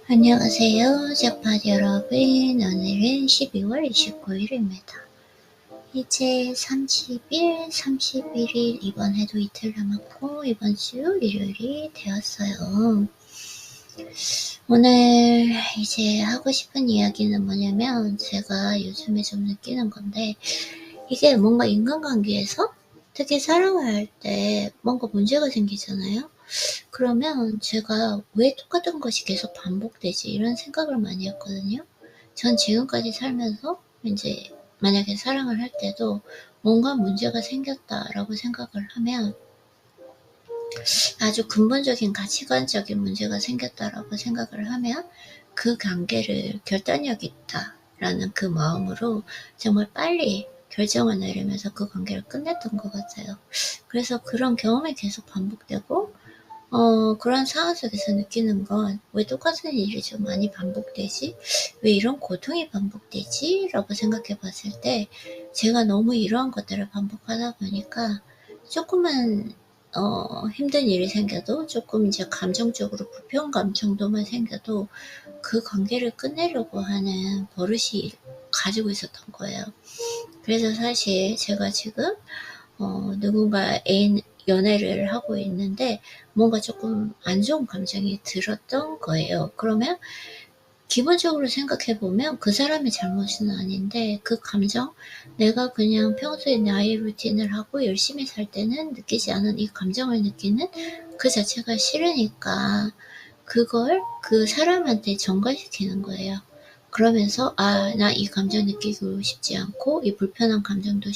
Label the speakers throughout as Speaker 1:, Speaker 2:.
Speaker 1: 안녕하세요, 짝팟 여러분. 오늘은 12월 29일입니다. 이제 31일 이번 해도 이틀 남았고 이번 주 일요일이 되었어요. 오늘 이제 하고 싶은 이야기는 뭐냐면, 제가 요즘에 좀 느끼는 건데, 이게 뭔가 인간관계에서 특히 사랑을 할 때 뭔가 문제가 생기잖아요. 그러면 제가 '왜 똑같은 것이 계속 반복되지?' 이런 생각을 많이 했거든요. 전 지금까지 살면서 인제 만약에 사랑을 할 때도 '뭔가 문제가 생겼다.'라고 생각을 하면, 아주 근본적인 가치관적인 문제가 생겼다라고 생각을 하면, 그 관계를 '결단력 있다.'라는 그 마음으로 정말 빨리 결정을 내리면서 그 관계를 끝냈던 것 같아요. 그래서 그런 경험이 계속 반복되고, 그런 상황 속에서 느끼는 건 '왜 똑같은 일이 좀 많이 반복되지? 왜 이런 고통이 반복되지?' 라고 생각해 봤을 때, 제가 너무 이러한 것들을 반복하다 보니까 조금만 힘든 일이 생겨도, 조금 이제 감정적으로 불편감 정도만 생겨도 그 관계를 끝내려고 하는 버릇이 가지고 있었던 거예요. 그래서 사실 제가 지금 누군가 애인 연애를 하고 있는데 뭔가 조금 안 좋은 감정이 들었던 거예요. 그러면 기본적으로 생각해 보면 그 사람의 잘못은 아닌데, 그 감정, 내가 그냥 평소에 나의 루틴을 하고 열심히 살 때는 느끼지 않은 이 감정을 느끼는 그 자체가 싫으니까 그걸 그 사람한테 전가시키는 거예요. 그러면서 '아, 나 이 감정 느끼고 싶지 않고 이 불편한 감정도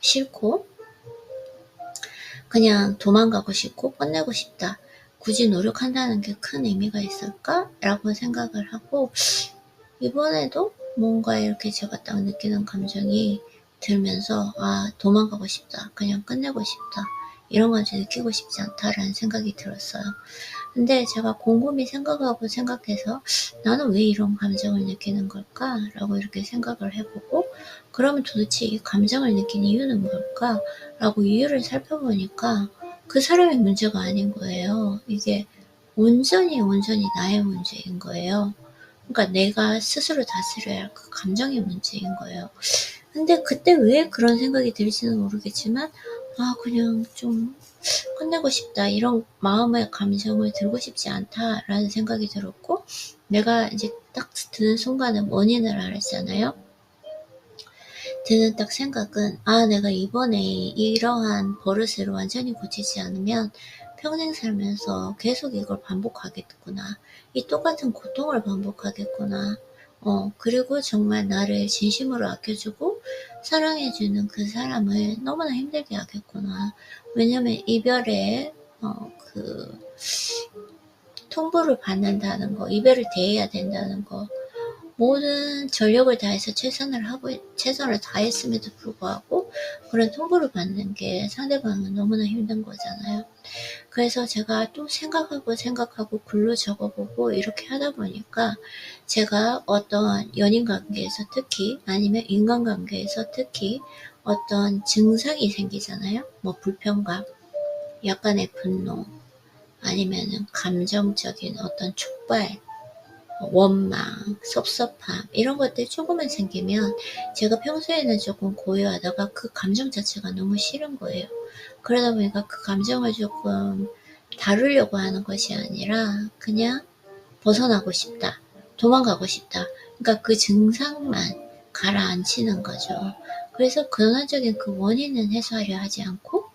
Speaker 1: 싫고 그냥 도망가고 싶고 끝내고 싶다. 굳이 노력한다는 게 큰 의미가 있을까? 라고 생각을 하고, 이번에도 뭔가 이렇게 제가 딱 느끼는 감정이 들면서 '아, 도망가고 싶다. 그냥 끝내고 싶다. 이런 건지 느끼고 싶지 않다.'라는 생각이 들었어요. 근데 제가 곰곰이 생각하고 생각해서 '나는 왜 이런 감정을 느끼는 걸까?'라고 이렇게 생각을 해 보고, 그러면 도대체 이 감정을 느낀 이유는 뭘까?라고 이유를 살펴보니까 그 사람의 문제가 아닌 거예요. 이게 온전히 나의 문제인 거예요. 그러니까 내가 스스로 다스려야 할 그 감정의 문제인 거예요. 근데 그때 왜 그런 생각이 들지는 모르겠지만, '아, 그냥 좀 끝내고 싶다. 이런 마음의 감정을 들고 싶지 않다.'라는 생각이 들었고, 내가 이제 딱 드는 순간에 원인을 알았잖아요. 드는 딱 생각은 '아, 내가 이번에 이러한 버릇을 완전히 고치지 않으면 평생 살면서 계속 이걸 반복하겠구나. 이 똑같은 고통을 반복하겠구나. 그리고 정말 나를 진심으로 아껴주고 사랑해 주는 그 사람을 너무나 힘들게 하겠구나.' 왜냐면 이별에 그 통보를 받는다는 거, 이별을 대해야 된다는 거, 모든 전력을 다해서 최선을 다했음에도 불구하고 그런 통보를 받는 게 상대방은 너무나 힘든 거잖아요. 그래서 제가 또 생각하고 글로 적어보고 이렇게 하다 보니까, 제가 어떤 연인 관계에서 특히, 아니면 인간관계에서 특히 어떤 증상이 생기잖아요. 뭐 불편감, 약간의 분노, 아니면은 감정적인 어떤 촉발, 원망, 섭섭함, 이런 것들이 조금만 생기면 제가 평소에는 조금 고요하다가 그 감정 자체가 너무 싫은 거예요. 그러다 보니까 그 감정을 조금 다루려고 하는 것이 아니라 그냥 벗어나고 싶다, 도망가고 싶다. 그러니까 그 증상만 가라앉히는 거죠. 그래서 근원적인 그 원인은 해소하려 하지 않고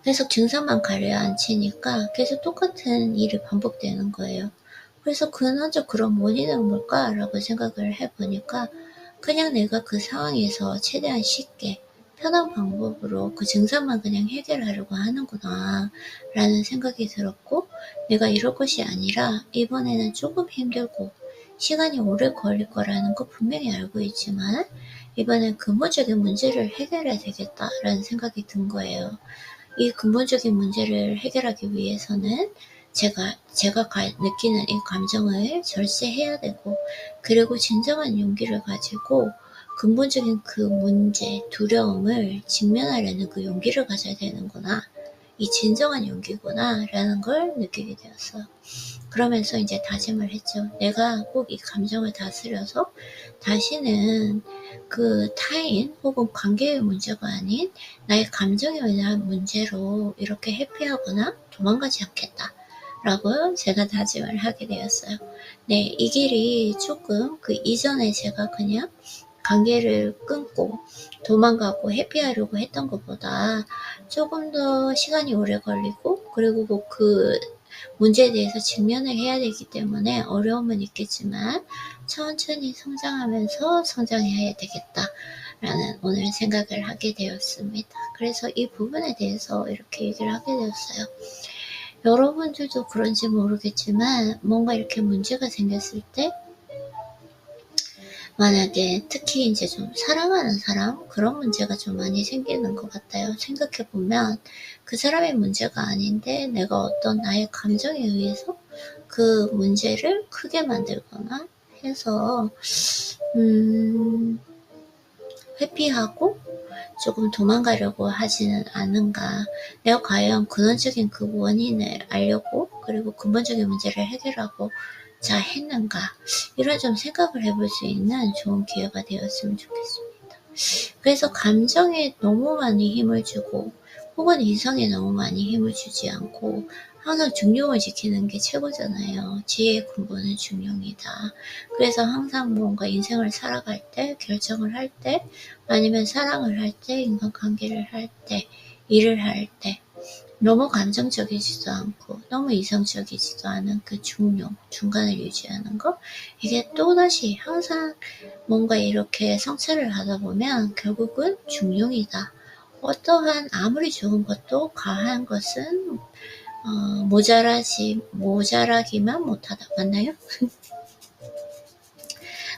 Speaker 1: 계속 증상만 가라앉히니까 계속 똑같은 일이 반복되는 거예요. 그래서 근원적 그런 원인은 뭘까라고 생각을 해보니까, 그냥 내가 그 상황에서 최대한 쉽게 편한 방법으로 그 증상만 그냥 해결하려고 하는구나 라는 생각이 들었고, 내가 이럴 것이 아니라 이번에는 조금 힘들고 시간이 오래 걸릴 거라는 거 분명히 알고 있지만, 이번엔 근본적인 문제를 해결해야 되겠다라는 생각이 든 거예요. 이 근본적인 문제를 해결하기 위해서는 제가 느끼는 이 감정을 절제해야 되고, 그리고 진정한 용기를 가지고 근본적인 그 문제, 두려움을 직면하려는 그 용기를 가져야 되는구나. 이 진정한 용기구나 라는 걸 느끼게 되었어요. 그러면서 이제 다짐을 했죠. 내가 꼭 이 감정을 다스려서 다시는 그 타인 혹은 관계의 문제가 아닌 나의 감정에 의한 문제로 이렇게 회피하거나 도망가지 않겠다 라고 제가 다짐을 하게 되었어요. 네, 이 길이 조금 그 이전에 제가 그냥 관계를 끊고 도망가고 회피하려고 했던 것보다 조금 더 시간이 오래 걸리고, 그리고 그 문제에 대해서 직면을 해야 되기 때문에 어려움은 있겠지만 천천히 성장하면서 성장해야 되겠다라는 오늘 생각을 하게 되었습니다. 그래서 이 부분에 대해서 이렇게 얘기를 하게 되었어요. 여러분들도 그런지 모르겠지만 뭔가 이렇게 문제가 생겼을 때, 만약에 특히 이제 좀 사랑하는 사람, 그런 문제가 좀 많이 생기는 것 같아요. 생각해보면 그 사람의 문제가 아닌데 내가 어떤 나의 감정에 의해서 그 문제를 크게 만들거나 해서 회피하고 조금 도망가려고 하지는 않은가. 내가 과연 근원적인 그 원인을 알려고, 그리고 근본적인 문제를 해결하고 자 했는가. 이런 좀 생각을 해볼 수 있는 좋은 기회가 되었으면 좋겠습니다. 그래서 감정에 너무 많이 힘을 주고 혹은 이성에 너무 많이 힘을 주지 않고 항상 중용을 지키는 게 최고잖아요. 지혜의 근본은 중용이다. 그래서 항상 뭔가 인생을 살아갈 때, 결정을 할 때, 아니면 사랑을 할 때, 인간관계를 할 때, 일을 할 때 너무 감정적이지도 않고 너무 이성적이지도 않은 그 중용, 중간을 유지하는 거, 이게 또다시 항상 뭔가 이렇게 성찰을 하다 보면 결국은 중용이다. 어떠한 아무리 좋은 것도 과한 것은 모자라기만 못하다. 맞나요?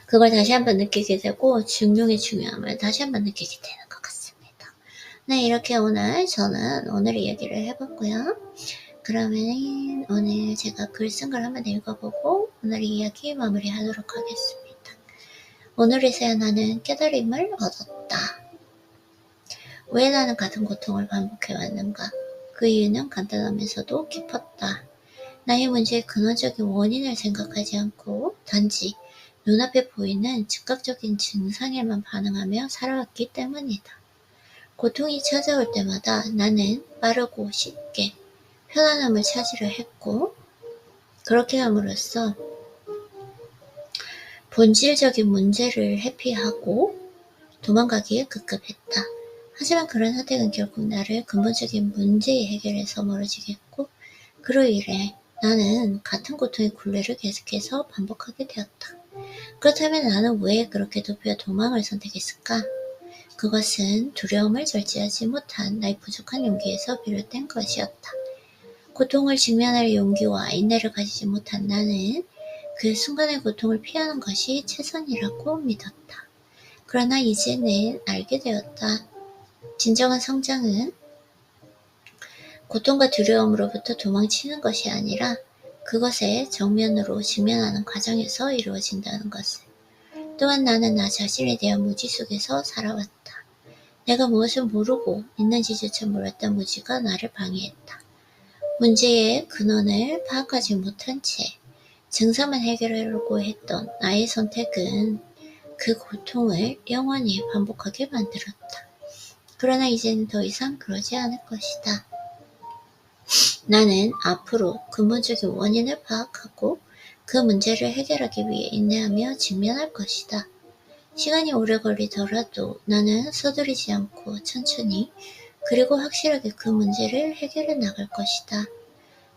Speaker 1: 그걸 다시 한번 느끼게 되고 중용의 중요함을 다시 한번 느끼게 되는 것 같습니다. 네, 이렇게 저는 오늘 이야기를 해봤고요. 그러면 오늘 제가 글 쓴 걸 한번 읽어보고 오늘 이야기 마무리하도록 하겠습니다. 오늘에서야 나는 깨달음을 얻었다. 왜 나는 같은 고통을 반복해왔는가? 그 이유는 간단하면서도 깊었다. 나의 문제의 근원적인 원인을 생각하지 않고 단지 눈앞에 보이는 즉각적인 증상에만 반응하며 살아왔기 때문이다. 고통이 찾아올 때마다 나는 빠르고 쉽게 편안함을 찾으려 했고, 그렇게 함으로써 본질적인 문제를 회피하고 도망가기에 급급했다. 하지만 그런 선택은 결국 나를 근본적인 문제의 해결에서 멀어지게 했고, 그로 인해 나는 같은 고통의 굴레를 계속해서 반복하게 되었다. 그렇다면 나는 왜 그렇게 도피와 도망을 선택했을까? 그것은 두려움을 절제하지 못한 나의 부족한 용기에서 비롯된 것이었다. 고통을 직면할 용기와 인내를 가지지 못한 나는 그 순간의 고통을 피하는 것이 최선이라고 믿었다. 그러나 이제는 알게 되었다. 진정한 성장은 고통과 두려움으로부터 도망치는 것이 아니라 그것에 정면으로 직면하는 과정에서 이루어진다는 것을. 또한 나는 나 자신에 대한 무지 속에서 살아왔다. 내가 무엇을 모르고 있는지조차 몰랐던 무지가 나를 방해했다. 문제의 근원을 파악하지 못한 채 증상만 해결하려고 했던 나의 선택은 그 고통을 영원히 반복하게 만들었다. 그러나 이제는 더 이상 그러지 않을 것이다. 나는 앞으로 근본적인 원인을 파악하고 그 문제를 해결하기 위해 인내하며 직면할 것이다. 시간이 오래 걸리더라도 나는 서두르지 않고 천천히 그리고 확실하게 그 문제를 해결해 나갈 것이다.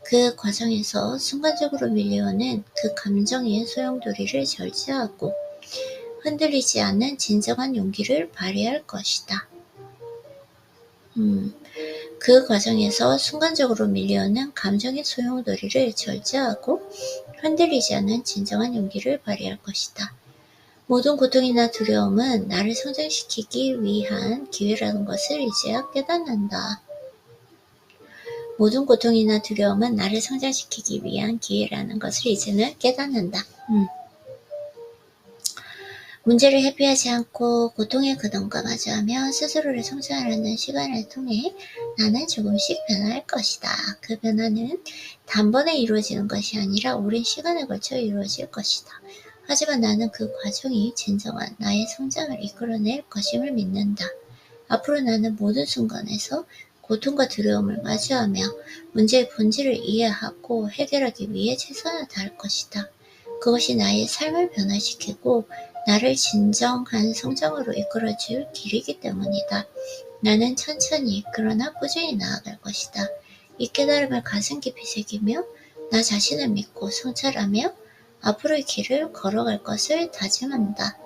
Speaker 1: 그 과정에서 순간적으로 밀려오는 그 감정의 소용돌이를 절제하고 흔들리지 않는 진정한 용기를 발휘할 것이다. 그 과정에서 순간적으로 밀려오는 감정의 소용돌이를 절제하고 흔들리지 않는 진정한 용기를 발휘할 것이다. 모든 고통이나 두려움은 나를 성장시키기 위한 기회라는 것을 이제야 깨닫는다. 모든 고통이나 두려움은 나를 성장시키기 위한 기회라는 것을 이제는 깨닫는다. 문제를 회피하지 않고 고통의 근원과 마주하며 스스로를 성찰하는 시간을 통해 나는 조금씩 변화할 것이다. 그 변화는 단번에 이루어지는 것이 아니라 오랜 시간에 걸쳐 이루어질 것이다. 하지만 나는 그 과정이 진정한 나의 성장을 이끌어낼 것임을 믿는다. 앞으로 나는 모든 순간에서 고통과 두려움을 마주하며 문제의 본질을 이해하고 해결하기 위해 최선을 다할 것이다. 그것이 나의 삶을 변화시키고 나를 진정한 성장으로 이끌어줄 길이기 때문이다. 나는 천천히 그러나 꾸준히 나아갈 것이다. 이 깨달음을 가슴 깊이 새기며 나 자신을 믿고 성찰하며 앞으로의 길을 걸어갈 것을 다짐한다.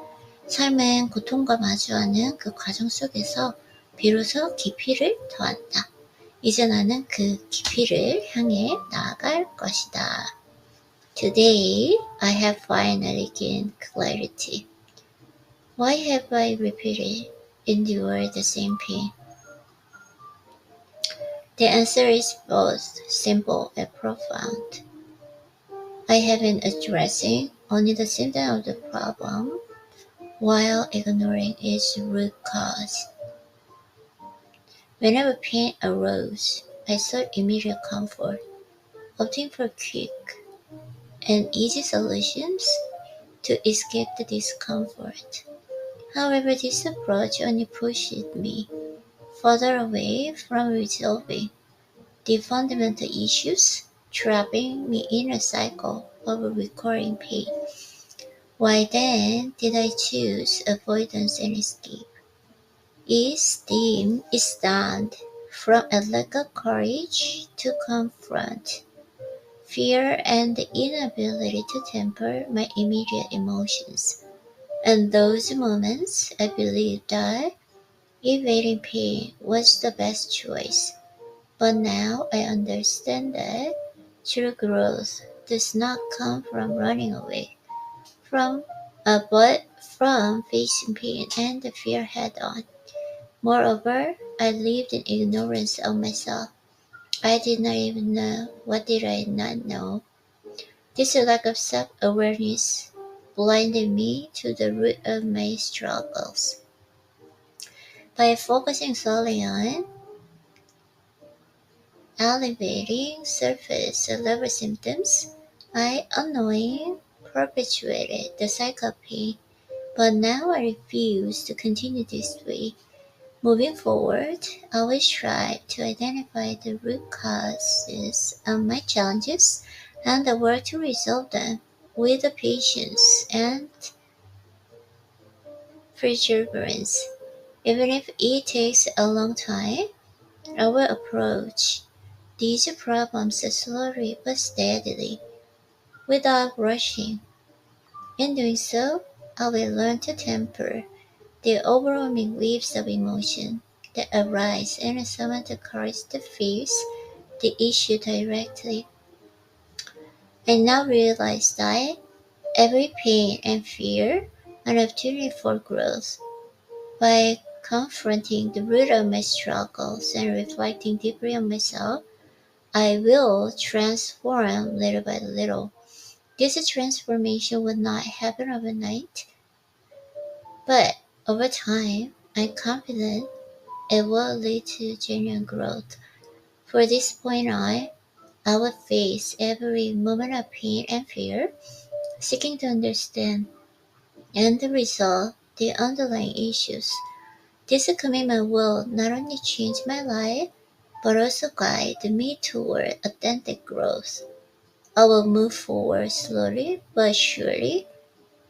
Speaker 1: 삶은 고통과 마주하는 그 과정 속에서 비로소 깊이를 더한다. 이제 나는 그 깊이를 향해 나아갈 것이다. Today, I have finally gained clarity. Why have I repeated, endured the same pain? The answer is both simple and profound. I have been addressing only the symptom of the problem while ignoring its root cause. Whenever pain arose, I sought immediate comfort, opting for quick and easy solutions to escape the discomfort. However, this approach only pushed me further away from resolving the fundamental issues, trapping me in a cycle of recurring pain. Why then did I choose avoidance and escape? It stemmed from a lack of courage to confront fear and the inability to temper my immediate emotions. In those moments, I believed that evading pain was the best choice. But now I understand that true growth does not come from running away but from facing pain and the fear head on. Moreover, I lived in ignorance of myself. I did not even know what did I not know. This lack of self-awareness blinded me to the root of my struggles. By focusing solely on alleviating surface-level symptoms, I unknowingly perpetuated the cycle of pain. But now I refuse to continue this way. Moving forward, I will strive to identify the root causes of my challenges and work to resolve them with patience and perseverance. Even if it takes a long time, I will approach these problems slowly but steadily, without rushing. In doing so, I will learn to temper the overwhelming waves of emotion that arise and summon the courage to face the issue directly. I now realize that every pain and fear an opportunity for growth. By confronting the root of my struggles and reflecting deeply on myself, I will transform little by little. This transformation will not happen overnight, but over time, I'm confident it will lead to genuine growth. For this point on, I will face every moment of pain and fear, seeking to understand and resolve the underlying issues. This commitment will not only change my life, but also guide me toward authentic growth. I will move forward slowly but surely,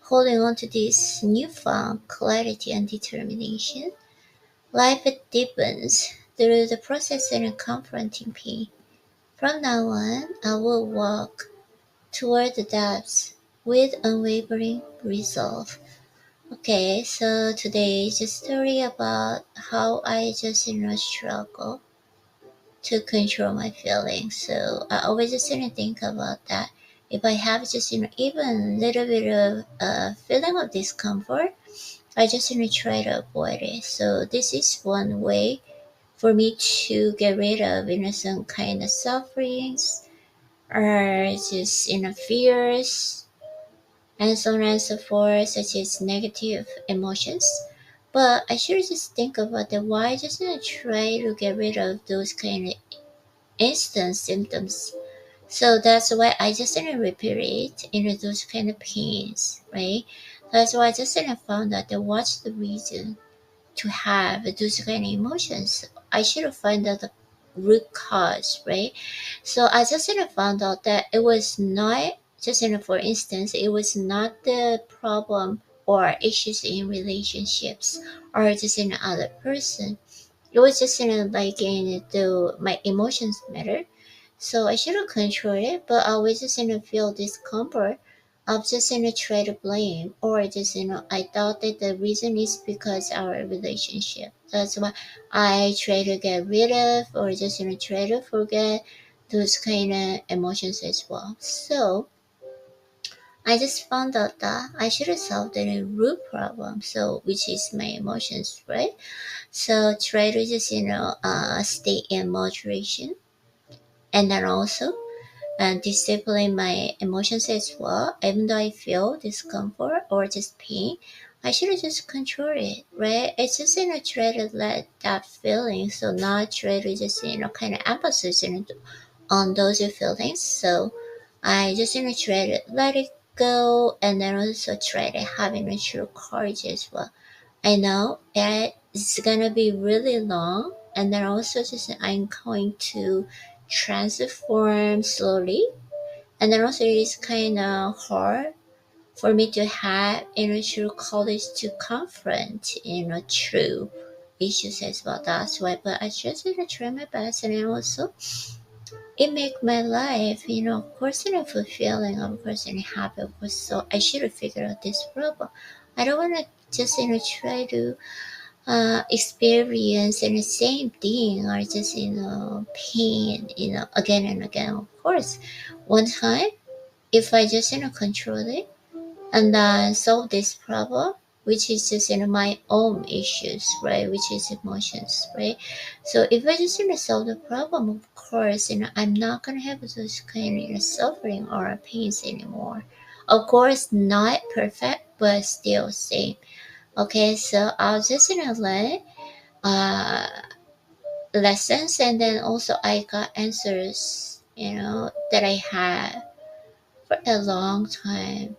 Speaker 1: holding on to this newfound clarity and determination. Life deepens through the process and confronting pain. From now on, I will walk toward the depths with unwavering resolve. Okay, so today is a story about how I just struggle to control my feelings. So I always just think about that. If I have just even a little bit of feeling of discomfort, I just try to avoid it. So this is one way for me to get rid of some kind of sufferings or just fears and so on and so forth, such as negative emotions. But I should just think about that. Why just not try to get rid of those kind of instant symptoms? So that's why I just didn't repeat it in those kind of pains, right? That's why I just didn't found out that what's the reason to have those kind of emotions. I should have found out the root cause, right? So I just found out that it was not just for instance, it was not the problem or issues in relationships or just in other person. It was just like in the my emotions matter. So I should have controlled it, but I was just feel discomfort. I've just try to blame, or just I thought that the reason is because our relationship. That's why I try to get rid of, or just try to forget those kind of emotions as well. So I just found out that I should have solved the root problem. So which is my emotions, right? So try to just stay in moderation, and then also and discipline my emotions as well. Even though I feel discomfort or just pain, I should just control it, right? It's just try to let that feeling, so not try to just kind of emphasis on those feelings. So I just try to let it go, and then also try to having a true courage as well. I know that it's gonna be really long, and then also just I'm going to transform slowly, and then also it's kind of hard for me to have true courage to confront true issues as well. That's why, but I just try my best, and then also it make my life of course fulfilling, of course happy, of course. So I should have figured out this problem. I don't want to just try to experience the same thing, or just pain again and again. Of course, one time if I just control it and solve this problem, which is just my own issues, right, which is emotions, right? So if I just solve the problem, of course I'm not gonna have those kind of suffering or pains anymore. Of course not perfect, but still same. Okay, so I'll just learn uh lessons, and then also I got answers that I had for a long time.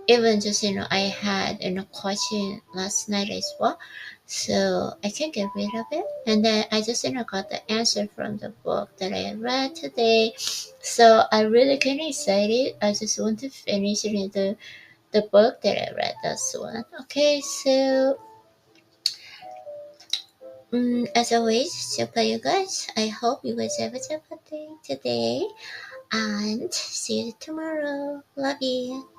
Speaker 1: Even just I had question last night as well, so I can get rid of it. And then I just got the answer from the book that I read today, so I really kind of excited. I just want to finish the book that I read, this one. Okay, so as always, so for you guys, I hope you guys have a good day today, and see you tomorrow. Love you.